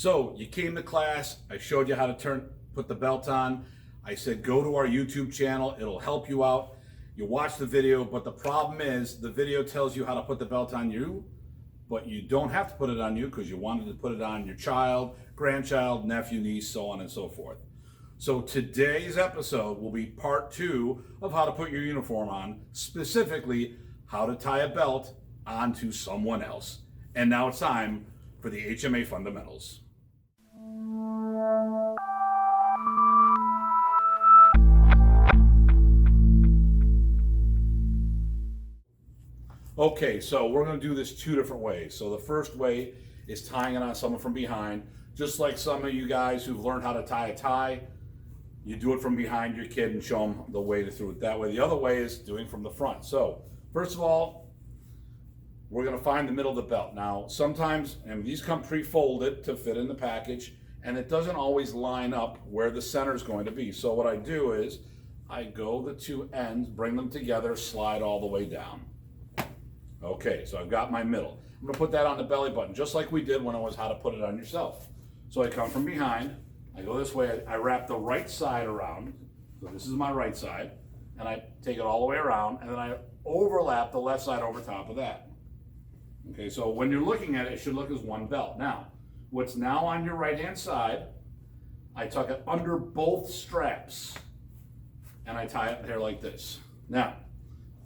So you came to class, I showed you how to put the belt on. I said, go to our YouTube channel, it'll help you out. You watch the video, but the problem is the video tells you how to put the belt on you, but you don't have to put it on you because you wanted to put it on your child, grandchild, nephew, niece, so on and so forth. So today's episode will be part 2 of how to put your uniform on, specifically how to tie a belt onto someone else. And now it's time for the HMA fundamentals. Okay, so we're going to do this 2 different ways. So the first way is tying it on someone from behind. Just like some of you guys who've learned how to tie a tie, you do it from behind your kid and show them the way to do it that way. The other way is doing from the front. So first of all, we're going to find the middle of the belt. Now, sometimes, and these come pre-folded to fit in the package, and it doesn't always line up where the center is going to be. So what I do is I go the 2 ends, bring them together, slide all the way down. Okay, so I've got my middle. I'm going to put that on the belly button, just like we did when it was how to put it on yourself. So I come from behind, I go this way, I wrap the right side around, so this is my right side, and I take it all the way around, and then I overlap the left side over top of that. Okay, so when you're looking at it, it should look as one belt. Now, what's now on your right-hand side, I tuck it under both straps, and I tie it there like this. Now,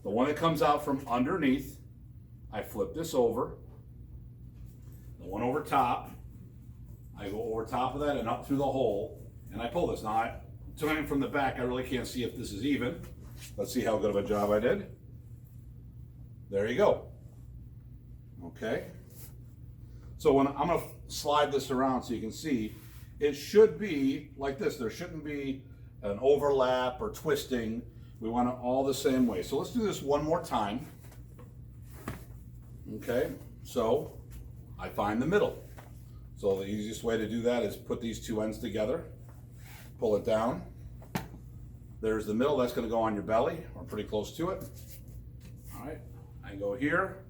the one that comes out from underneath, I flip this over. The one over top, I go over top of that and up through the hole, and I pull this. Now, tying it from the back, I really can't see if this is even. Let's see how good of a job I did. There you go. Okay. So when I'm going to slide this around so you can see, it should be like this. There shouldn't be an overlap or twisting. We want it all the same way. So let's do this one more time. Okay, so I find the middle. So the easiest way to do that is put these 2 ends together, pull it down. There's the middle, that's going to go on your belly, or pretty close to it. All right, I go here,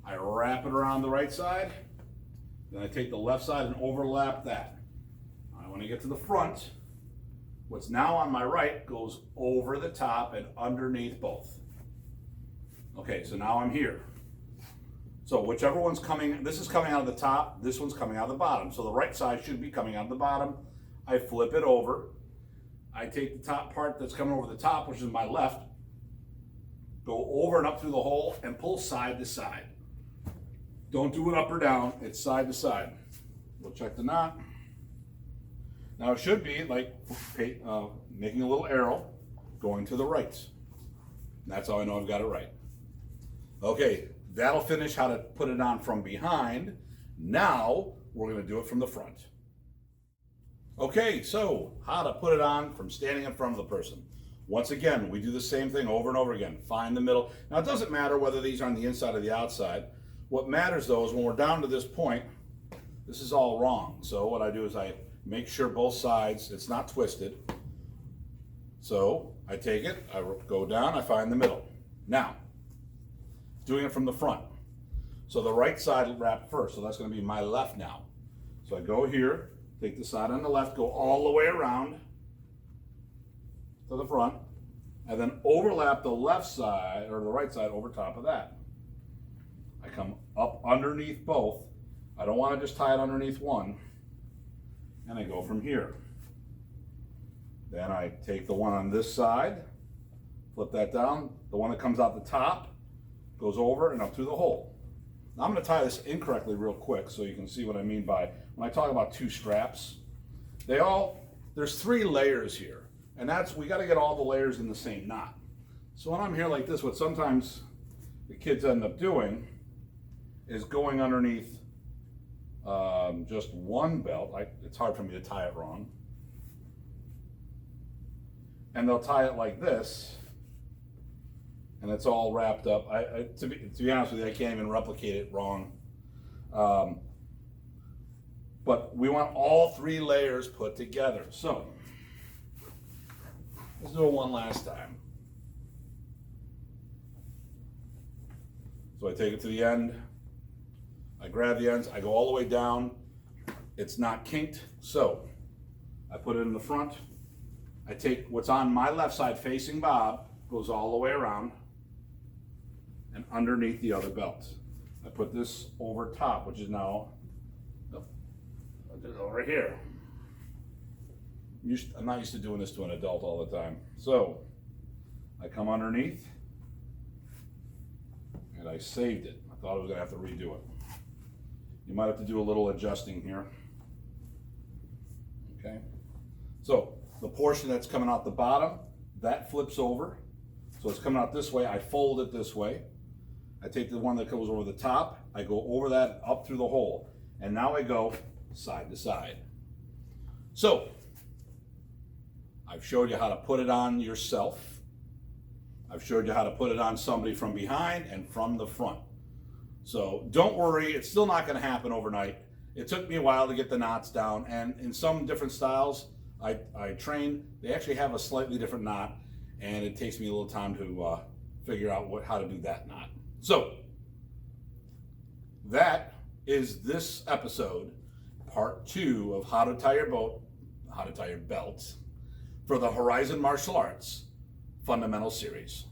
I wrap it around the right side, then I take the left side and overlap that. All right, when I get to the front, what's now on my right goes over the top and underneath both. Okay, so now I'm here. So whichever one's coming, this is coming out of the top, this one's coming out of the bottom. So the right side should be coming out of the bottom. I flip it over. I take the top part that's coming over the top, which is my left, go over and up through the hole and pull side to side. Don't do it up or down, it's side to side. We'll check the knot. Now it should be like making a little arrow going to the right. That's how I know I've got it right. Okay, that'll finish how to put it on from behind. Now we're going to do it from the front. Okay, so how to put it on from standing in front of the person. Once again, we do the same thing over and over again. Find the middle. Now it doesn't matter whether these are on the inside or the outside. What matters though is when we're down to this point, this is all wrong. So what I do is I make sure both sides, it's not twisted. So I take it, I go down, I find the middle. Now, doing it from the front. So the right side will wrap first, so that's going to be my left now. So I go here, take the side on the left, go all the way around to the front, and then overlap the left side, or the right side over top of that. I come up underneath both. I don't want to just tie it underneath one, and I go from here. Then I take the one on this side, flip that down, the one that comes out the top, goes over and up through the hole. Now I'm going to tie this incorrectly real quick so you can see what I mean by when I talk about 2 straps. There's 3 layers here, and we got to get all the layers in the same knot. So when I'm here like this, what sometimes the kids end up doing is going underneath just one belt. It's hard for me to tie it wrong. And they'll tie it like this, and it's all wrapped up. To be honest with you, I can't even replicate it wrong. But we want all 3 layers put together. So let's do it one last time. So I take it to the end, I grab the ends, I go all the way down, it's not kinked. So I put it in the front. I take what's on my left side facing Bob, goes all the way around and underneath the other belt. I put this over top, which is now over here. I'm not used to doing this to an adult all the time. So I come underneath and I saved it. I thought I was gonna have to redo it. You might have to do a little adjusting here. Okay. So the portion that's coming out the bottom, that flips over. So it's coming out this way. I fold it this way. I take the one that goes over the top. I go over that up through the hole. And now I go side to side. So I've showed you how to put it on yourself. I've showed you how to put it on somebody from behind and from the front. So don't worry, it's still not going to happen overnight. It took me a while to get the knots down, and in some different styles I train, they actually have a slightly different knot, and it takes me a little time to figure out how to do that knot. So that is this episode, part 2 of how to tie your boat, how to tie your belts for the Horizon Martial Arts Fundamental Series.